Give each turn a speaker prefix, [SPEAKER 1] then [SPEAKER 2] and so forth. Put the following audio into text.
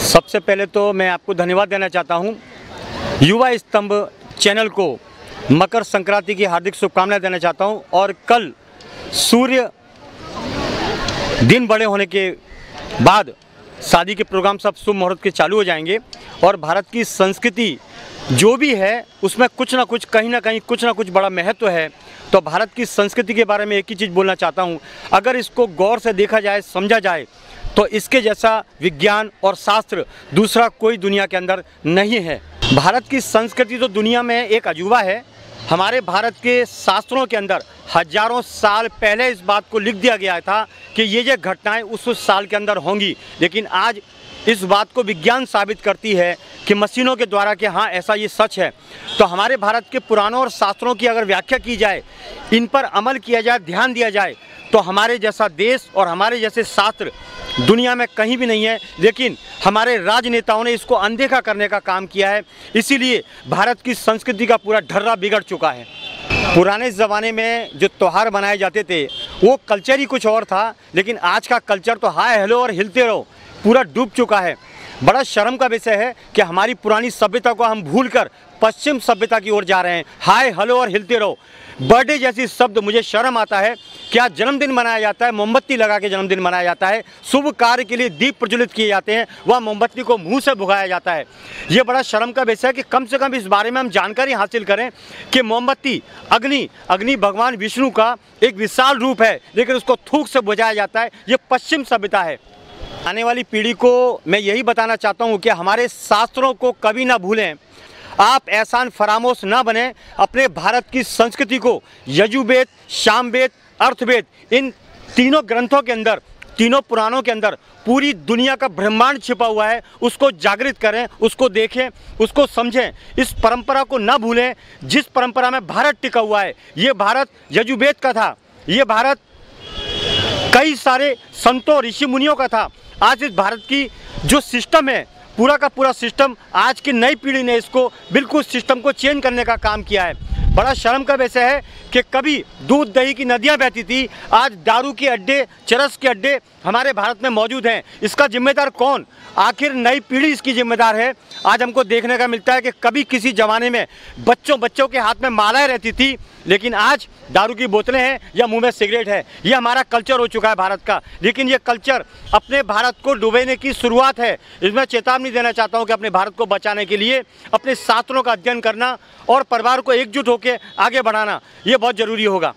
[SPEAKER 1] सबसे पहले तो मैं आपको धन्यवाद देना चाहता हूं, युवा स्तंभ चैनल को मकर संक्रांति की हार्दिक शुभकामनाएं देना चाहता हूं। और कल सूर्य दिन बड़े होने के बाद शादी के प्रोग्राम सब शुभ मुहूर्त के चालू हो जाएंगे और भारत की संस्कृति जो भी है उसमें कुछ ना कुछ कहीं ना कहीं कुछ ना कुछ बड़ा महत्व है। तो भारत की संस्कृति के बारे में एक ही चीज़ बोलना चाहता हूँ, अगर इसको गौर से देखा जाए, समझा जाए तो इसके जैसा विज्ञान और शास्त्र दूसरा कोई दुनिया के अंदर नहीं है। भारत की संस्कृति तो दुनिया में एक अजूबा है। हमारे भारत के शास्त्रों के अंदर हजारों साल पहले इस बात को लिख दिया गया था कि ये घटनाएं उस साल के अंदर होंगी, लेकिन आज इस बात को विज्ञान साबित करती है कि मशीनों के द्वारा कि हाँ ऐसा ये सच है। तो हमारे भारत के पुराणों और शास्त्रों की अगर व्याख्या की जाए, इन पर अमल किया जाए, ध्यान दिया जाए, तो हमारे जैसा देश और हमारे जैसे शास्त्र दुनिया में कहीं भी नहीं है। लेकिन हमारे राजनेताओं ने इसको अनदेखा करने का काम किया है, इसीलिए भारत की संस्कृति का पूरा ढर्रा बिगड़ चुका है। पुराने ज़माने में जो त्यौहार बनाए जाते थे वो कल्चर ही कुछ और था, लेकिन आज का कल्चर तो हाय हेलो और हिलते रहो पूरा डूब चुका है। बड़ा शर्म का विषय है कि हमारी पुरानी सभ्यता को हम भूलकर पश्चिम सभ्यता की ओर जा रहे हैं। हाय हेलो और हिलते रहो, बर्थडे जैसी शब्द, मुझे शर्म आता है। क्या जन्मदिन मनाया जाता है, मोमबत्ती लगा के जन्मदिन मनाया जाता है। शुभ कार्य के लिए दीप प्रज्वलित किए जाते हैं, वह मोमबत्ती को मुंह से भुगाया जाता है। ये बड़ा शर्म का विषय है कि कम से कम इस बारे में हम जानकारी हासिल करें कि मोमबत्ती अग्नि भगवान विष्णु का एक विशाल रूप है, लेकिन उसको थूक से बुझाया जाता है। ये पश्चिम सभ्यता है। आने वाली पीढ़ी को मैं यही बताना चाहता हूँ कि हमारे शास्त्रों को कभी ना भूलें, आप एहसान फरामोश ना बने। अपने भारत की संस्कृति को यजुर्वेद, सामवेद, अर्थवेद, इन तीनों ग्रंथों के अंदर, तीनों पुराणों के अंदर पूरी दुनिया का ब्रह्मांड छिपा हुआ है, उसको जागृत करें, उसको देखें, उसको समझें। इस परंपरा को ना भूलें जिस परंपरा में भारत टिका हुआ है। ये भारत यजुर्वेद का था, ये भारत कई सारे संतों ऋषि मुनियों का था। आज इस भारत की जो सिस्टम है, पूरा का पूरा सिस्टम, आज की नई पीढ़ी ने इसको बिल्कुल सिस्टम को चेंज करने का काम किया है। बड़ा शर्म का विषय है कि कभी दूध दही की नदियां बहती थी, आज दारू के अड्डे, चरस के अड्डे हमारे भारत में मौजूद हैं। इसका जिम्मेदार कौन? आखिर नई पीढ़ी इसकी जिम्मेदार है। आज हमको देखने का मिलता है कि कभी किसी ज़माने में बच्चों के हाथ में मालाएं रहती थी, लेकिन आज दारू की बोतलें हैं या मुंह में सिगरेट है। ये हमारा कल्चर हो चुका है भारत का, लेकिन ये कल्चर अपने भारत को डुबोने की शुरुआत है। इसमें चेतावनी देना चाहता हूँ कि अपने भारत को बचाने के लिए अपने शास्त्रों का अध्ययन करना और परिवार को एकजुट होकर आगे बढ़ाना, ये बहुत ज़रूरी होगा।